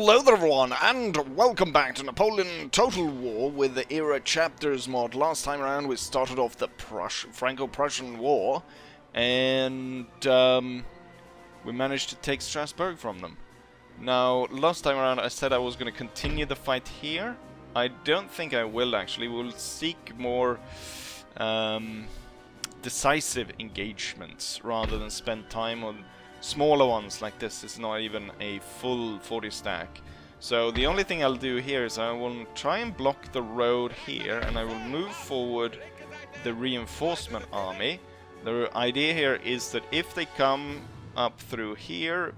Hello there everyone, and welcome back to Napoleon Total War with the Era Chapters mod. Last time around we started off the Franco-Prussian War, and we managed to take Strasbourg from them. Now, last time around I said I was going to continue the fight here. I don't think I will actually. We'll seek more decisive engagements rather than spend time on smaller ones like this. Is not even a full 40 stack. So the only thing I'll do here is I will try and block the road here, and I will move forward the reinforcement army. The idea here is that if they come up through here,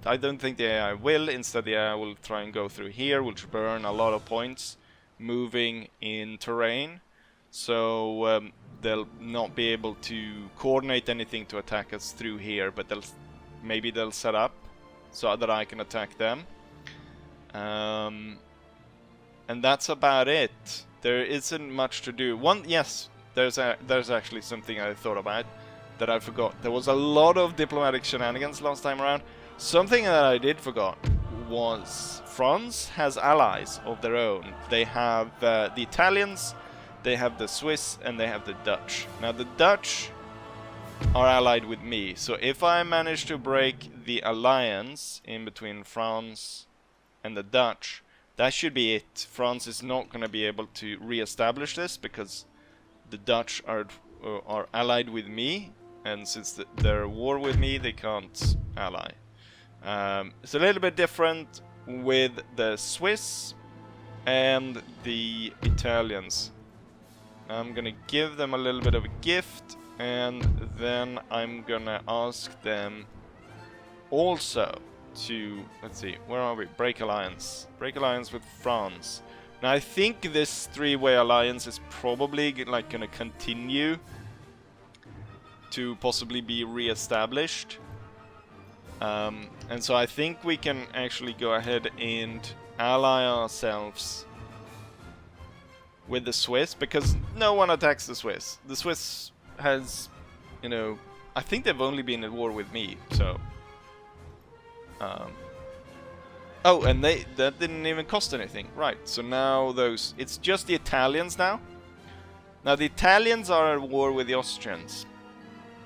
I don't think the AI will. Instead the AI will try and go through here, which burn a lot of points moving in terrain. So they'll not be able to coordinate anything to attack us through here, but maybe they'll set up so that I can attack them. And that's about it. There isn't much to do. Yes, there's actually something I thought about that I forgot. There was a lot of diplomatic shenanigans last time around. Something that I did forget was France has allies of their own. They have the Italians, they have the Swiss, and they have the Dutch. Now the Dutch are allied with me, so if I manage to break the alliance in between France and the Dutch, that should be it. France is not going to be able to re-establish this because the Dutch are allied with me, and since they're at war with me, they can't ally. It's a little bit different with the Swiss and the Italians. I'm gonna give them a little bit of a gift, and then I'm gonna ask them also to, let's see, where are we? Break alliance. Break alliance with France. Now I think this three-way alliance is probably like gonna continue to possibly be re-established. And so I think we can actually go ahead and ally ourselves with the Swiss, because no one attacks the Swiss. The Swiss has, you know, I think they've only been at war with me, so oh, and that didn't even cost anything. Right, so now it's just the Italians now. Now the Italians are at war with the Austrians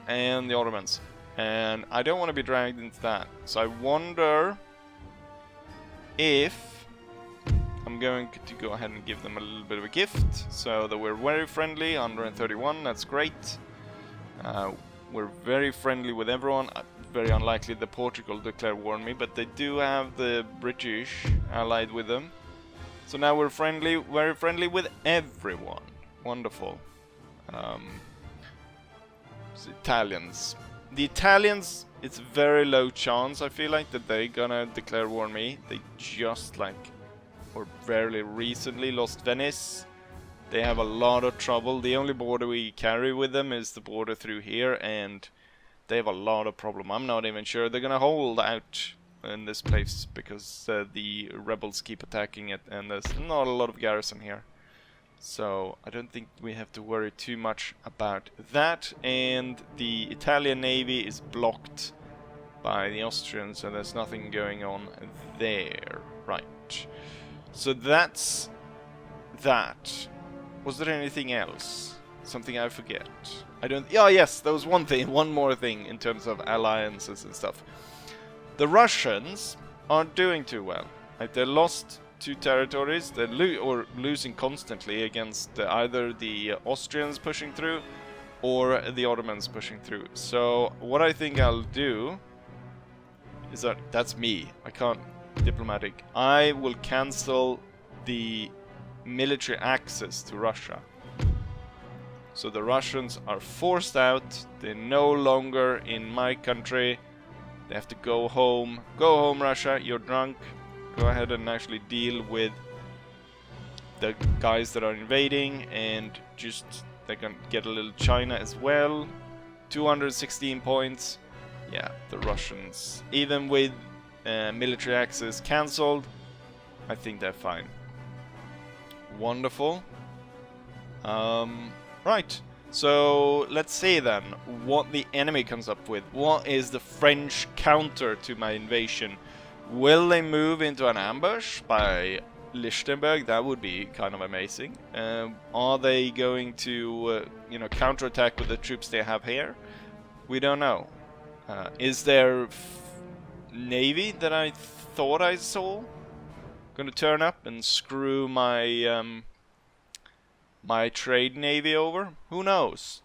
and the Ottomans, and I don't want to be dragged into that. So I wonder if I'm going to go ahead and give them a little bit of a gift, so that we're very friendly. 131, that's great. We're very friendly with everyone. Very unlikely that Portugal declare war on me, but they do have the British allied with them. So now we're friendly, very friendly with everyone. Wonderful. Italians. The Italians, it's very low chance, I feel like, that they're gonna declare war on me. They just or very recently lost Venice. They have a lot of trouble. The only border we carry with them is the border through here, and they have a lot of problem. I'm not even sure they're gonna hold out in this place because the rebels keep attacking it, and there's not a lot of garrison here. So I don't think we have to worry too much about that. And the Italian navy is blocked by the Austrians, so there's nothing going on there. Right. So that's that. Was there anything else? Something I forget? I don't... Oh yes, there was one more thing in terms of alliances and stuff. The Russians aren't doing too well. Like, they lost 2 territories. They're losing constantly against either the Austrians pushing through or the Ottomans pushing through. So what I think I'll do is that's me. I can't diplomatic. I will cancel the military access to Russia. So the Russians are forced out. They're no longer in my country. They have to go home. Go home, Russia. You're drunk. Go ahead and actually deal with the guys that are invading, and just they can get a little China as well. 216 points. Yeah, the Russians, even with military access cancelled, I think they're fine. Wonderful. Right, so let's see then what the enemy comes up with. What is the French counter to my invasion? Will they move into an ambush by Lichtenberg? That would be kind of amazing. Are they going to, you know, counterattack with the troops they have here? We don't know. Is there navy that I thought I saw gonna turn up and screw my my trade navy over? Who knows?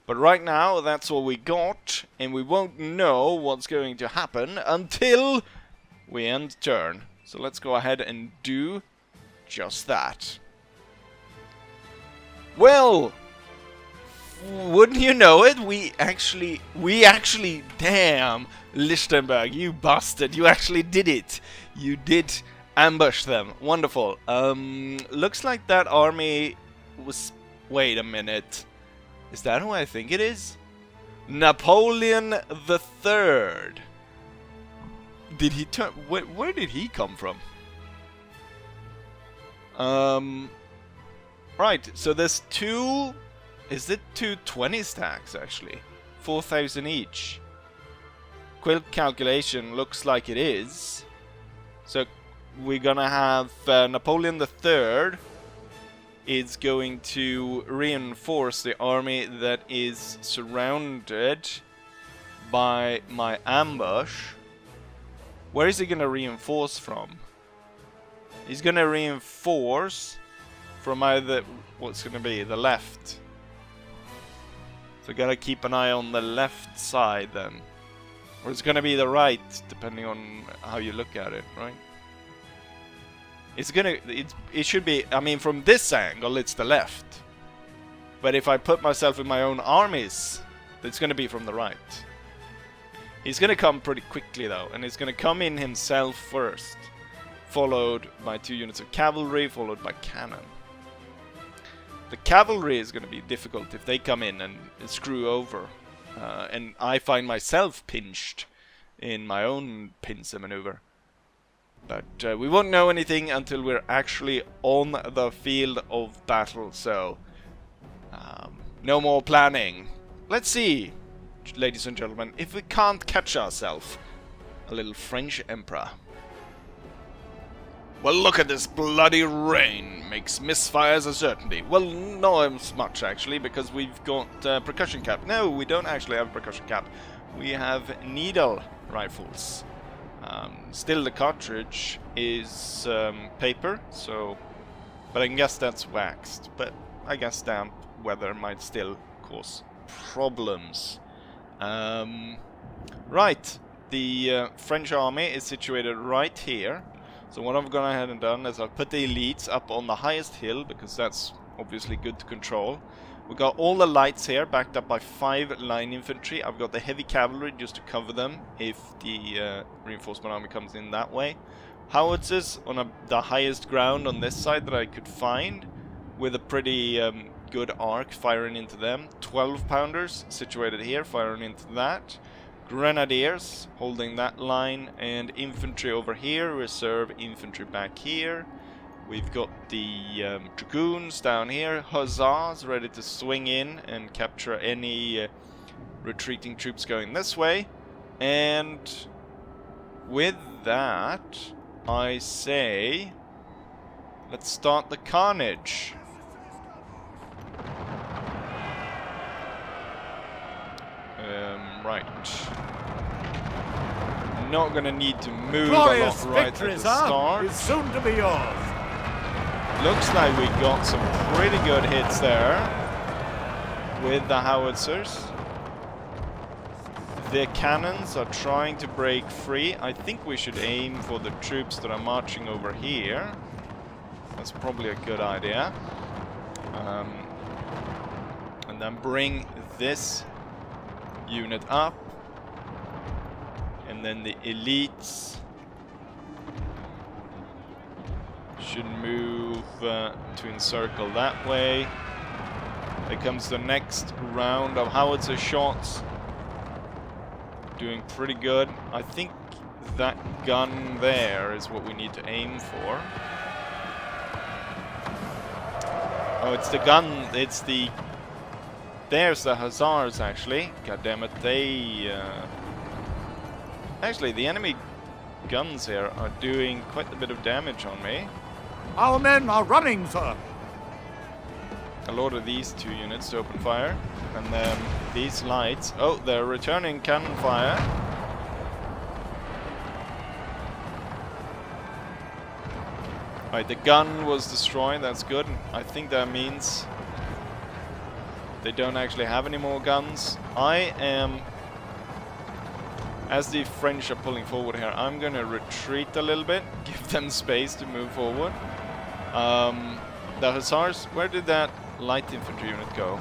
But right now, that's all we got, and we won't know what's going to happen until we end turn. So let's go ahead and do just that. Well, wouldn't you know it, we actually, damn, Lichtenberg, you bastard, you actually did it. You did ambush them. Wonderful. Looks like that army was, wait a minute. Is that who I think it is? Napoleon the Third. Did he turn? Where did he come from? Right. So there's two. Is it two 20 stacks actually? 4,000 each. Quick calculation looks like it is. So we're gonna have Napoleon the Third is going to reinforce the army that is surrounded by my ambush. Where is he going to reinforce from? He's going to reinforce from either, what's going to be, the left. So gotta keep an eye on the left side then. Or it's going to be the right, depending on how you look at it, right? It should be, I mean, from this angle, it's the left. But if I put myself in my own armies, it's going to be from the right. He's going to come pretty quickly, though, and he's going to come in himself first. Followed by 2 units of cavalry, followed by cannon. The cavalry is going to be difficult if they come in and screw over. And I find myself pinched in my own pincer maneuver. But we won't know anything until we're actually on the field of battle, so no more planning. Let's see, ladies and gentlemen, if we can't catch ourselves a little French emperor. Well, look at this bloody rain. Makes misfires a certainty. Well, not as much, actually, because we've got percussion cap. No, we don't actually have percussion cap. We have needle rifles. Still, the cartridge is paper, so... But I guess that's waxed. But I guess damp weather might still cause problems. Right. The French army is situated right here. So what I've gone ahead and done is I've put the elites up on the highest hill, because that's obviously good to control. We've got all the lights here, backed up by 5 line infantry. I've got the heavy cavalry just to cover them if the reinforcement army comes in that way. Howitzers on the highest ground on this side that I could find, with a pretty good arc firing into them. 12-pounders situated here, firing into that. Grenadiers holding that line, and infantry over here, reserve infantry back here. We've got the dragoons down here, hussars ready to swing in and capture any retreating troops going this way. And with that, I say, let's start the carnage. Right. Not gonna need to move a lot right at the start. Is soon to be yours. Looks like we got some pretty good hits there with the howitzers. The cannons are trying to break free. I think we should aim for the troops that are marching over here. That's probably a good idea. And then bring this unit up. And then the elites should move to encircle that way. There comes the next round of howitzer shots. Doing pretty good. I think that gun there is what we need to aim for. Oh, it's the gun. It's the... There's the hussars, actually. God damn it, they... Actually, the enemy guns here are doing quite a bit of damage on me. Our men are running, sir. I'll order these 2 units to open fire. And then these lights. Oh, they're returning cannon fire. Right, the gun was destroyed. That's good. I think that means they don't actually have any more guns. I am... As the French are pulling forward here, I'm going to retreat a little bit. Give them space to move forward. The Hussars... Where did that light infantry unit go?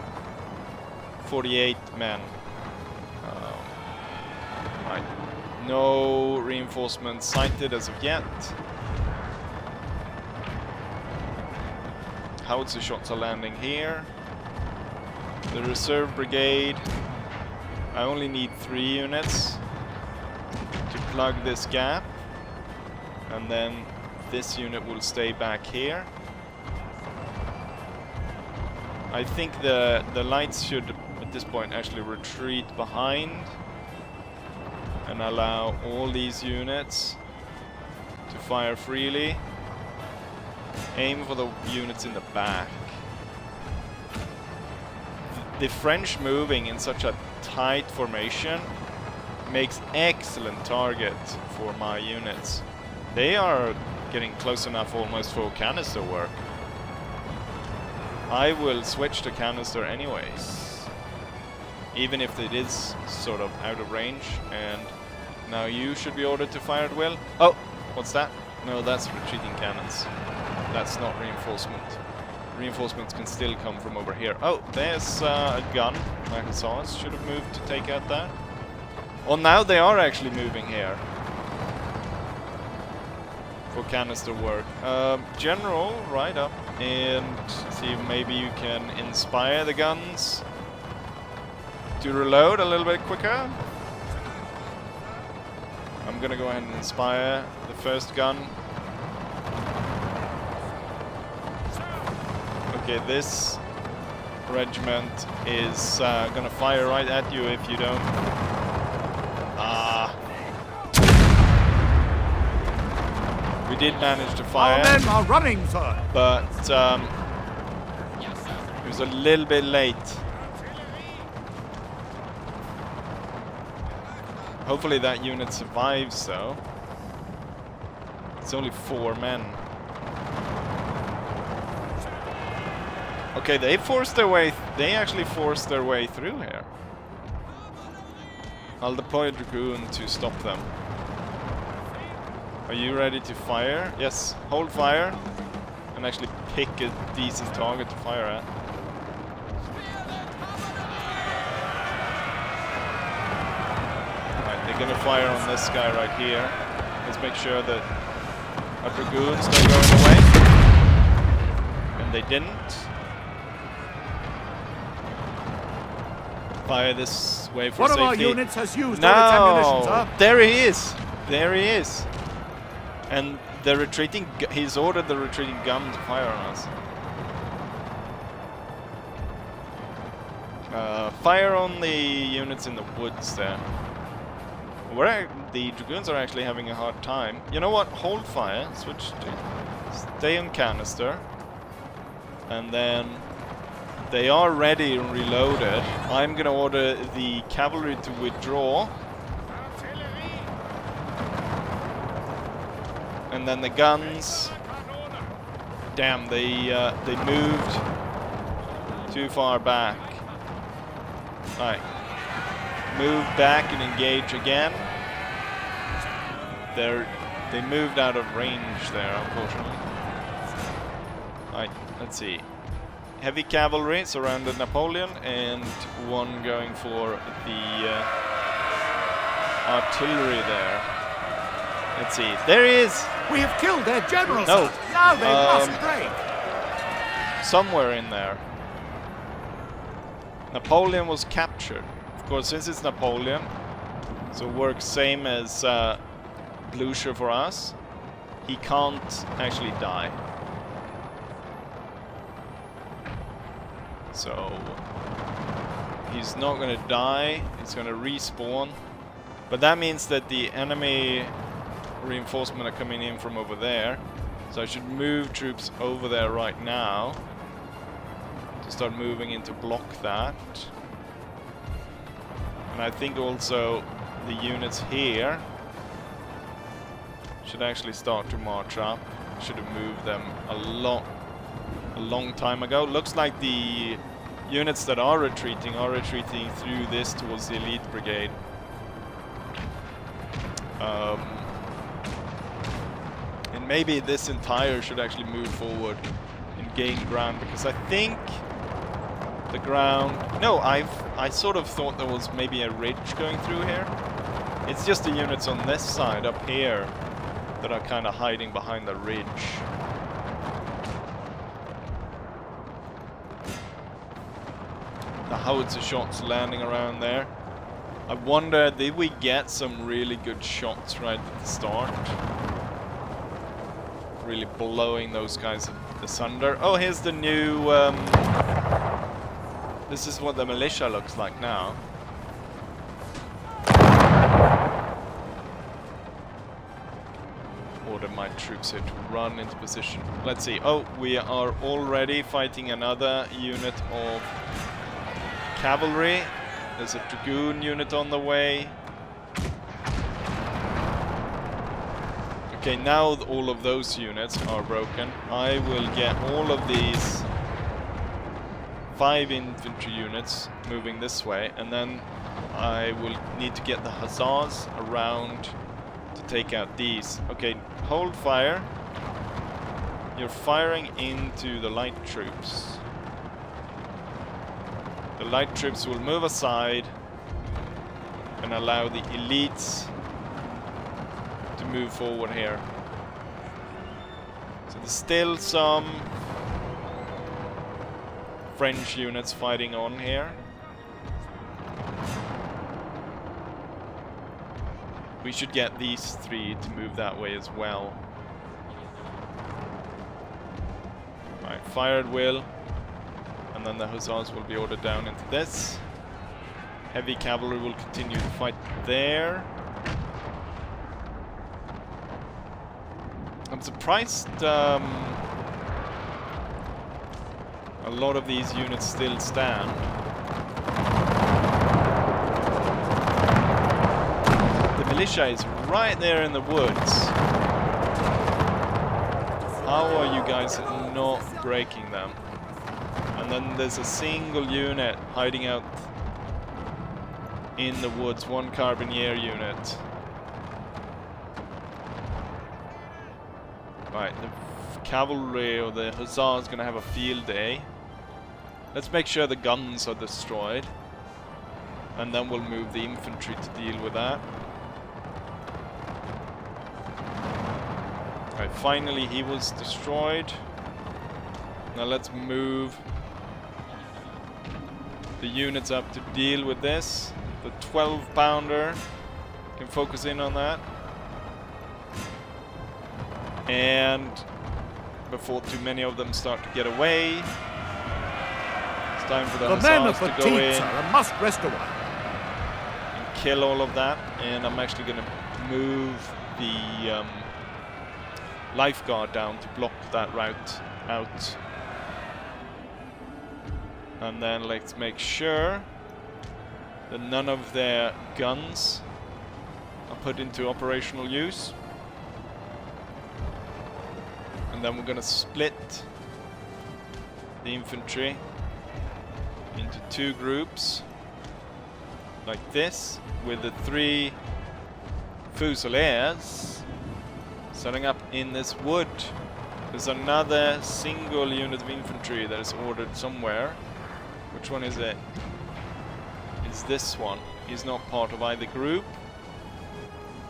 48 men. Right. No reinforcements sighted as of yet. Howitzer shots are landing here. The reserve brigade. I only need 3 units to plug this gap. And then this unit will stay back here. I think the lights should, at this point, actually retreat behind and allow all these units to fire freely. Aim for the units in the back. The French moving in such a tight formation makes excellent target for my units. They are getting close enough almost for canister work. I will switch to canister anyways, even if it is sort of out of range. And now you should be ordered to fire at will. Oh, what's that? No, that's retreating cannons. That's not reinforcement. Reinforcements can still come from over here. Oh, there's a gun. My hussars should have moved to take out that. Oh, now they are actually moving here for canister work. General, right up and see if maybe you can inspire the guns to reload a little bit quicker. I'm gonna go ahead and inspire the first gun. Okay, this regiment is gonna fire right at you if you don't. We did manage to fire. Our men are running, sir. But it was a little bit late. Hopefully that unit survives, though. It's only 4 men. Okay, they forced their way. They actually forced their way through here. I'll deploy a dragoon to stop them. Are you ready to fire? Yes, hold fire and actually pick a decent target to fire at. Right, they're gonna fire on this guy right here. Let's make sure that our dragoons don't go in the way. And they didn't. Fire this way for One safety. of our units has used all its ammunition, sir. There he is. There he is. And the retreating, he's ordered the retreating gun to fire on us. Fire on the units in the woods there. The dragoons are actually having a hard time. You know what? Hold fire. Switch to stay on canister. And then they are ready and reloaded. I'm gonna order the cavalry to withdraw. And then the guns. Damn, they moved too far back. Right. Move back and engage again. They moved out of range there, unfortunately. Right, let's see. Heavy cavalry surrounded Napoleon, and one going for the artillery there. Let's see. There he is! We have killed their general, No. sir. Now they must break. Somewhere in there. Napoleon was captured. Of course, since it's Napoleon, so it works same as Blucher for us. He can't actually die. So he's not going to die. He's going to respawn. But that means that the enemy reinforcements are coming in from over there. So I should move troops over there right now to start moving in to block that. And I think also the units here should actually start to march up. Should have moved them a long time ago. Looks like the units that are retreating through this towards the elite brigade. And maybe this entire should actually move forward and gain ground, because I think the ground... No, I sort of thought there was maybe a ridge going through here. It's just the units on this side up here that are kind of hiding behind the ridge. The howitzer shots landing around there. I wonder, did we get some really good shots right at the start? Really blowing those guys asunder. Oh, here's the new... this is what the militia looks like now. Order my troops here to run into position. Let's see. Oh, we are already fighting another unit of cavalry. There's a dragoon unit on the way. Okay, now all of those units are broken. I will get all of these 5 infantry units moving this way, and then I will need to get the hussars around to take out these. Okay, hold fire. You're firing into the light troops. The light troops will move aside and allow the elites to move forward here. So there's still some French units fighting on here. We should get these 3 to move that way as well. Right, fire at will. And then the hussars will be ordered down into this. Heavy cavalry will continue to fight there. I'm surprised a lot of these units still stand. The militia is right there in the woods. How are you guys not breaking them? And then there's a single unit hiding out in the woods, 1 carbineer unit. Right, the cavalry or the hussars gonna have a field day. Let's make sure the guns are destroyed, and then we'll move the infantry to deal with that. Right, finally he was destroyed. Now let's move the units up to deal with this. The 12-pounder can focus in on that. And before too many of them start to get away, it's time for the hussars to go in and must rest a while and kill all of that. And I'm actually going to move the lifeguard down to block that route out. And then let's make sure that none of their guns are put into operational use. And then we're going to split the infantry into 2 groups, like this, with the 3 fusiliers setting up in this wood. There's another single unit of infantry that is ordered somewhere. Which one is it? It's this one. He's not part of either group.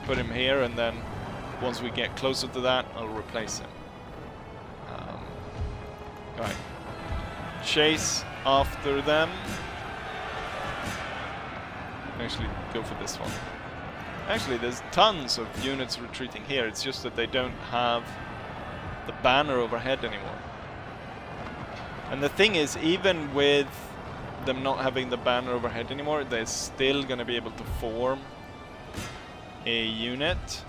Put him here, and then once we get closer to that, I'll replace him. Right. Chase after them. Actually, go for this one. Actually, there's tons of units retreating here. It's just that they don't have the banner overhead anymore. And the thing is, even with them not having the banner overhead anymore, they're still going to be able to form a unit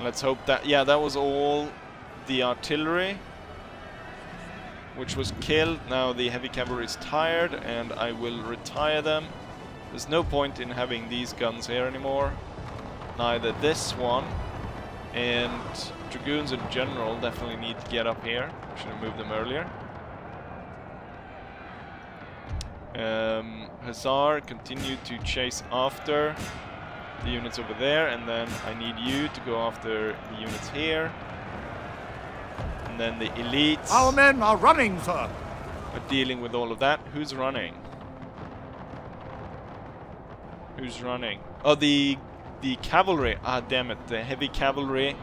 Let's hope that... Yeah, that was all the artillery, which was killed. Now the heavy cavalry is tired, and I will retire them. There's no point in having these guns here anymore. Neither this one. And dragoons in general definitely need to get up here. Should have moved them earlier. Hussar, continue to chase after the units over there, and then I need you to go after the units here. And then the elites. Our men are running, sir. Are dealing with all of that. Who's running? Who's running? Oh, the cavalry. Ah, damn it. The heavy cavalry.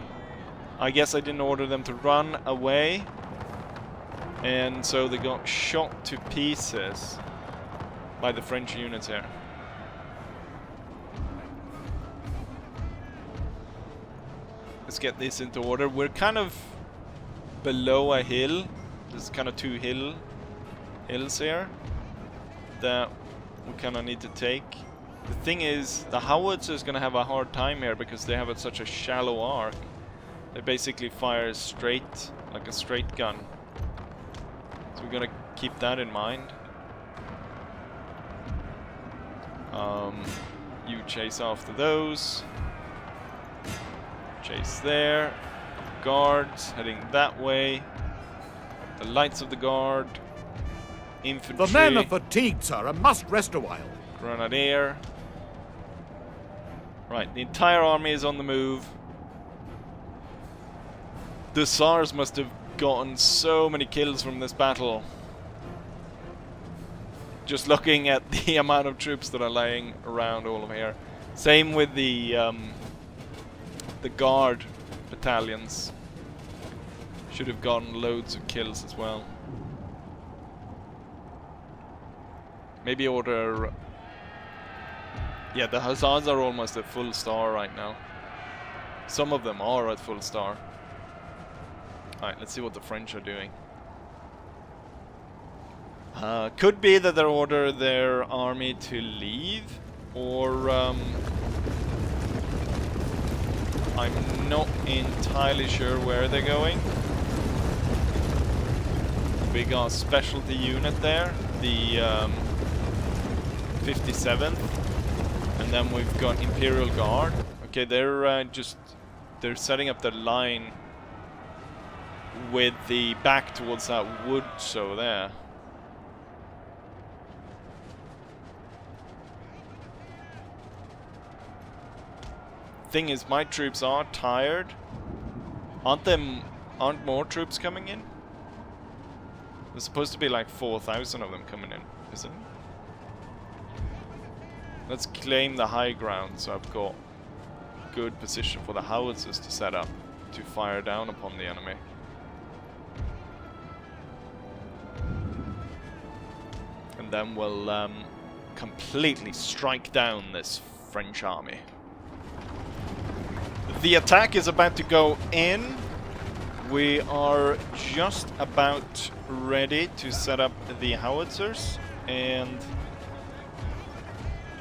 I guess I didn't order them to run away. And so they got shot to pieces by the French units here. Let's get this into order. We're kind of below a hill. There's kind of two hills here that we kind of need to take. The thing is, the howitzer is going to have a hard time here because they have such a shallow arc. They basically fire straight, like a straight gun. So we're going to keep that in mind. You chase after those. Chase there. Guards heading that way. The lights of the guard. Infantry. The men are fatigued, sir, and must rest a while. Grenadier. Right, the entire army is on the move. The Tsars must have gotten so many kills from this battle. Just looking at the amount of troops that are laying around all of here. Same with the guard battalions. Should have gotten loads of kills as well. Maybe order... Yeah, the Hussars are almost at full star right now. Some of them are at full star. Alright, let's see what the French are doing. Could be that they order their army to leave, or I'm not entirely sure where they're going. We got a specialty unit there, the 57th, and then we've got Imperial Guard. Okay, they're setting up the line with the back towards that wood, so there. Thing is, my troops are tired. Aren't more troops coming in? There's supposed to be like 4,000 of them coming in, isn't it? Let's claim the high ground, so I've got good position for the howitzers to set up to fire down upon the enemy. And then we'll completely strike down this French army. The attack is about to go in. We are just about ready to set up the howitzers, and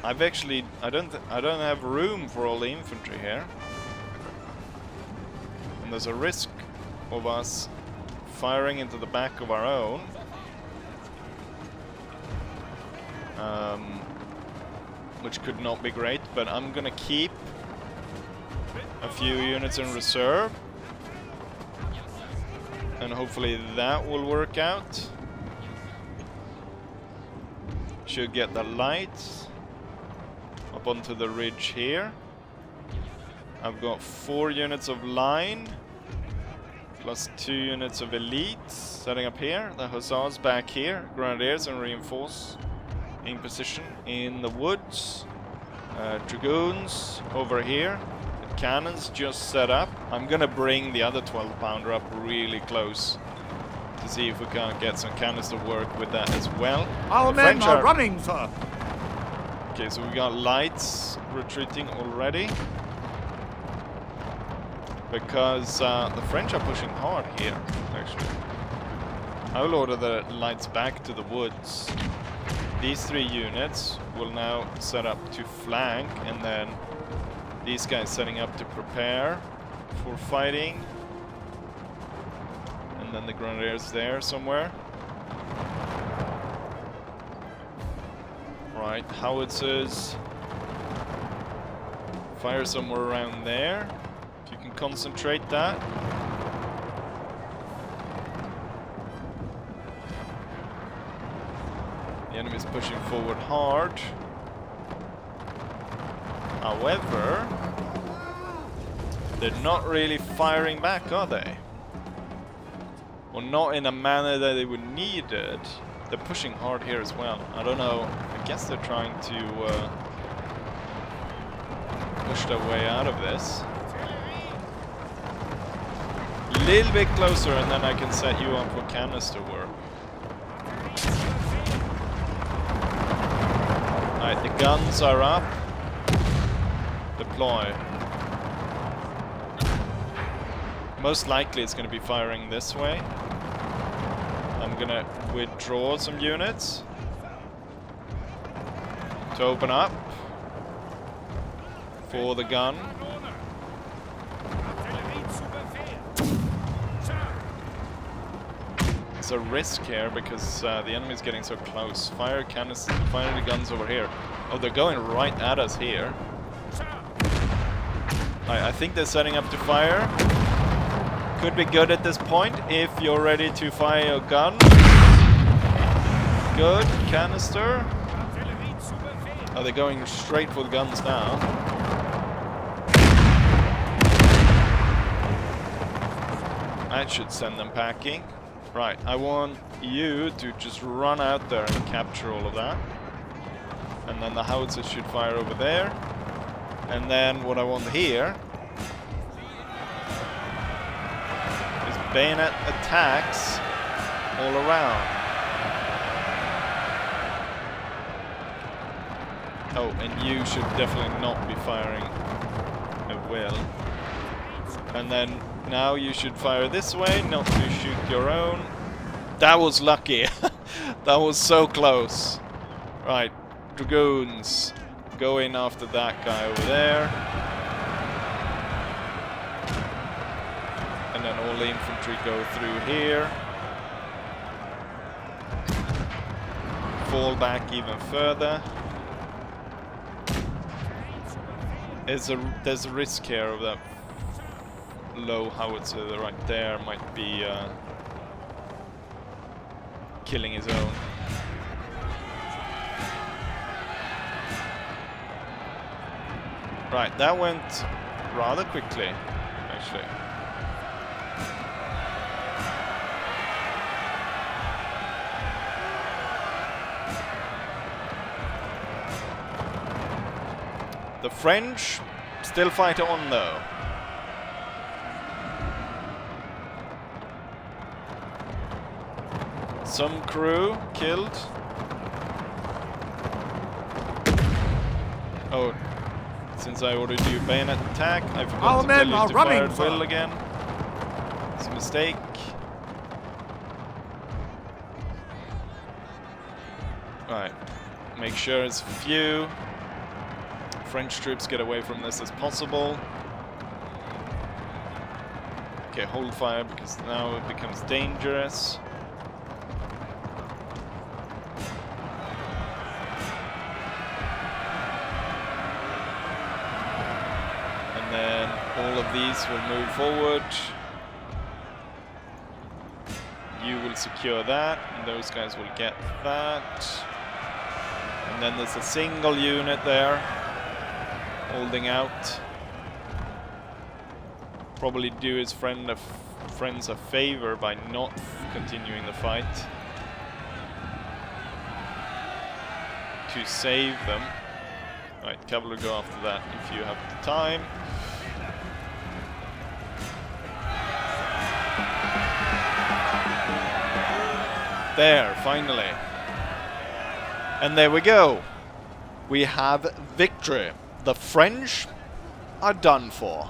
I don't have room for all the infantry here, and there's a risk of us firing into the back of our own. Which could not be great, but I'm gonna keep a few units in reserve, and hopefully that will work out. Should get the lights up onto the ridge here. I've got 4 units of line plus 2 units of elites setting up here. The hussars back here, grenadiers and reinforce in position in the woods. Dragoons over here. The cannons just set up. I'm gonna bring the other 12-pounder up really close to see if we can't get some cannons to work with that as well. Our men are running, sir. Okay, so we got lights retreating already, because the French are pushing hard here, actually. I will order the lights back to the woods. These 3 units will now set up to flank, and then these guys setting up to prepare. for fighting. And then the grenadiers there somewhere. Right, howitzers. Fire somewhere around there. If you can concentrate that. The enemy's pushing forward hard. However, they're not really firing back, are they? Or not in a manner that they would need it. They're pushing hard here as well. I don't know. I guess they're trying to push their way out of this. A little bit closer and then I can set you up for canister work. Alright, the guns are up. Deploy. Most likely it's going to be firing this way. I'm going to withdraw some units to open up for the gun. It's a risk here because the enemy's getting so close. Fire the guns over here. Oh, they're going right at us here. I think they're setting up to fire. Could be good at this point if you're ready to fire your gun. Good, canister. Oh, they're going straight for the guns now. That should send them packing. Right, I want you to just run out there and capture all of that. And then the howitzers should fire over there. And then what I want here is bayonet attacks all around. Oh, and you should definitely not be firing at will. And then now you should fire this way, not to shoot your own. That was lucky. That was so close. Right, dragoons. Go in after that guy over there. And then all the infantry go through here. Fall back even further. There's a risk here of that low howitzer right there might be killing his own. Right, that went rather quickly, actually. The French still fight on though. Some crew killed. Oh, since I ordered you bayonet attack, I forgot to tell you to fire at will again. It's a mistake. Right, make sure as few French troops get away from this as possible. Okay, hold fire because now it becomes dangerous. And then all of these will move forward. You will secure that, and those guys will get that. And then there's a single unit there, holding out. Probably do his friends a favor by not continuing the fight. To save them. Right, cavalry go after that if you have the time. There, finally. And there we go. We have victory. The French are done for.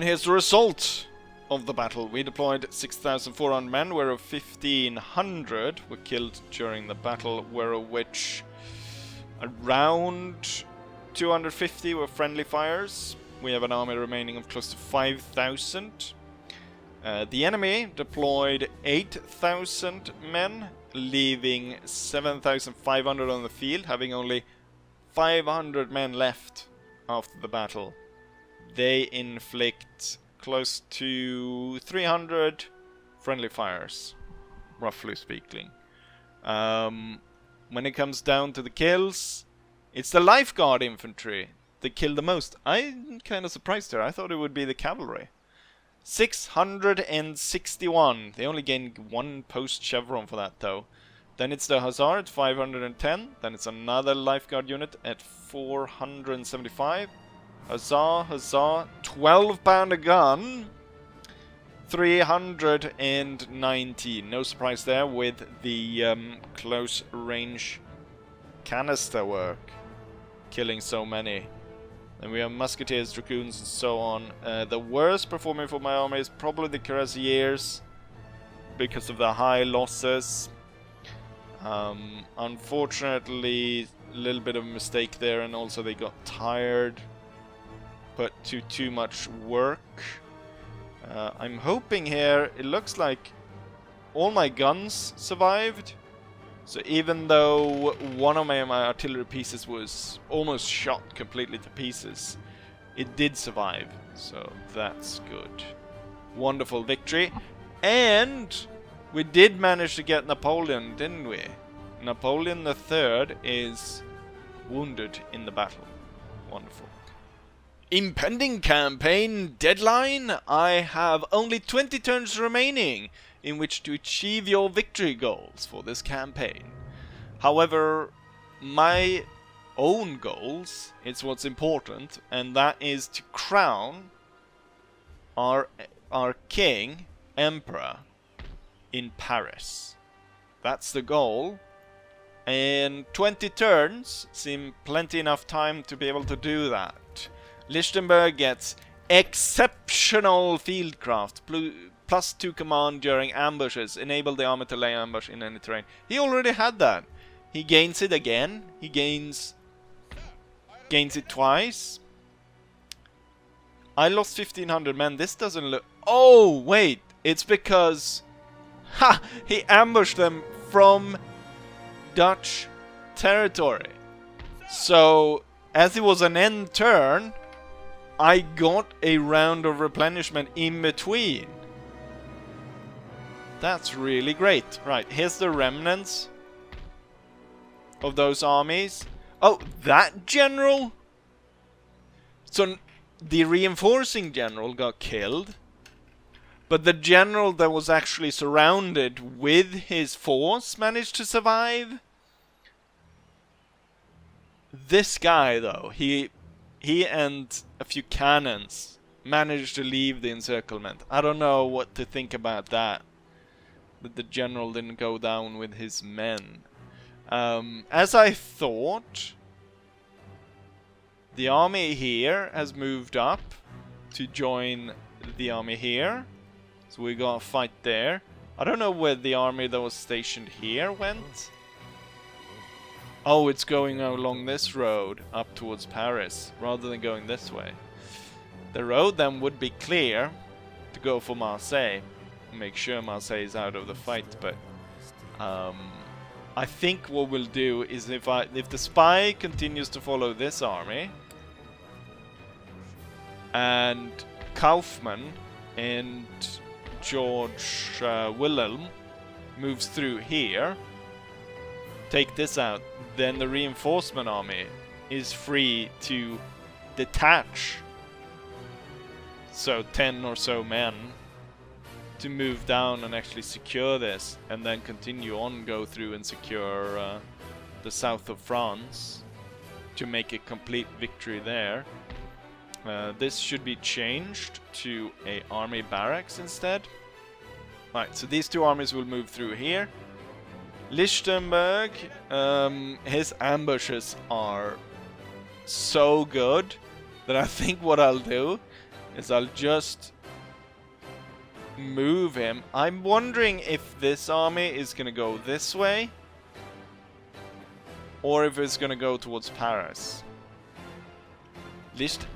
And here's the result of the battle. We deployed 6,400 men, whereof 1,500 were killed during the battle, whereof which around 250 were friendly fires. We have an army remaining of close to 5,000. The enemy deployed 8,000 men, leaving 7,500 on the field, having only 500 men left after the battle. They inflict close to 300 friendly fires, roughly speaking. When it comes down to the kills, it's the lifeguard infantry that kill the most. I'm kind of surprised here. I thought it would be the cavalry. 661. They only gain 1 post chevron for that, though. Then it's the hussar at 510. Then it's another lifeguard unit at 475. Huzzah, 12-pounder gun, 319. No surprise there with the close range canister work, killing so many. Then we have musketeers, dragoons, and so on. The worst performing for my army is probably the cuirassiers because of the high losses. Unfortunately, a little bit of a mistake there, and also they got tired. Put to too much work. I'm hoping here, it looks like all my guns survived. So even though one of my artillery pieces was almost shot completely to pieces, it did survive. So that's good. Wonderful victory. And we did manage to get Napoleon, didn't we? Napoleon III is wounded in the battle. Wonderful. Impending campaign deadline. I have only 20 turns remaining in which to achieve your victory goals for this campaign. However, my own goals is what's important, and that is to crown our king, emperor, in Paris. That's the goal. And 20 turns seem plenty enough time to be able to do that. Lichtenberg gets exceptional fieldcraft, +2 command during ambushes, enable the army to lay ambush in any terrain. He already had that. He gains it again. He gains it twice. I lost 1,500 men. This doesn't look... Oh, wait. It's because... Ha! He ambushed them from Dutch territory. So, as it was an end turn, I got a round of replenishment in between. That's really great. Right, here's the remnants of those armies. Oh, that general? So, the reinforcing general got killed. But the general that was actually surrounded with his force managed to survive. This guy, though, he and a few cannons managed to leave the encirclement. I don't know what to think about that. That the general didn't go down with his men. As I thought, the army here has moved up to join the army here. So we got a fight there. I don't know where the army that was stationed here went. Oh, it's going along this road up towards Paris, rather than going this way. The road then would be clear to go for Marseille. Make sure Marseille is out of the fight, but I think what we'll do is if the spy continues to follow this army, and Kaufmann and George Wilhelm moves through here, take this out, then the reinforcement army is free to detach, so 10 or so men, to move down and actually secure this, and then continue on, go through and secure the south of France to make a complete victory there. This should be changed to a army barracks instead. Right, so these two armies will move through here. Lichtenberg, his ambushes are so good that I think what I'll do is I'll just move him. I'm wondering if this army is gonna go this way or if it's gonna go towards Paris.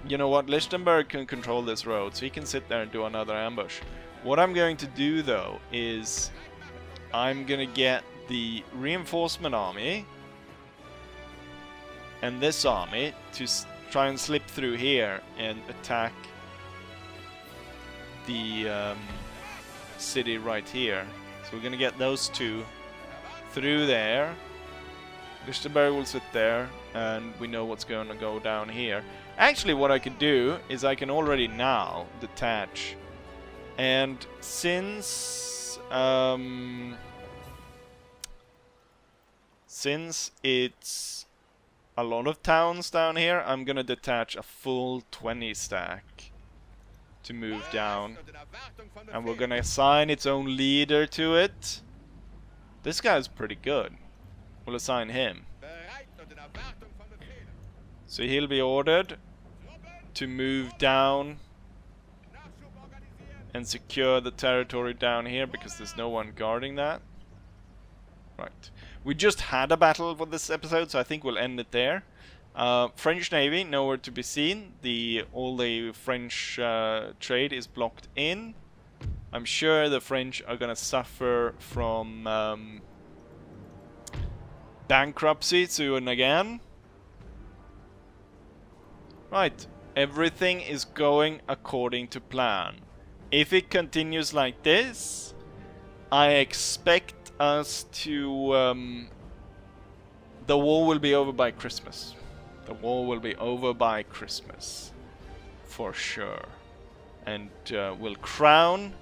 You know what? Lichtenberg can control this road, so he can sit there and do another ambush. What I'm going to do though is I'm gonna get the reinforcement army and this army to try and slip through here and attack the city right here. So we're gonna get those two through there. Lichtenberg will sit there, and we know what's going to go down here. Actually, what I could do is I can already now detach, and since it's a lot of towns down here, I'm gonna detach a full 20 stack to move down, and we're gonna assign its own leader to it. This guy's pretty good. We'll assign him. So he'll be ordered to move down and secure the territory down here because there's no one guarding that. Right. We just had a battle for this episode, so I think we'll end it there. French Navy, nowhere to be seen. All the French trade is blocked in. I'm sure the French are gonna suffer from bankruptcy soon again. Right, everything is going according to plan. If it continues like this, I expect us to... the war will be over by Christmas. The war will be over by Christmas. For sure. And we'll crown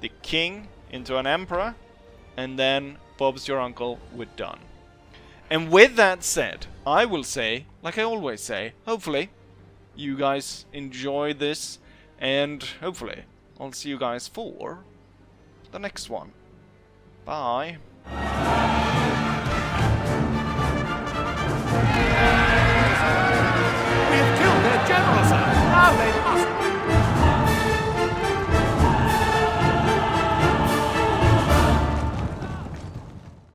the king into an emperor, and then Bob's your uncle, we're done. And with that said, I will say, like I always say, hopefully you guys enjoy this, and hopefully I'll see you guys for the next one. Bye. We have killed their general, sir. Now they must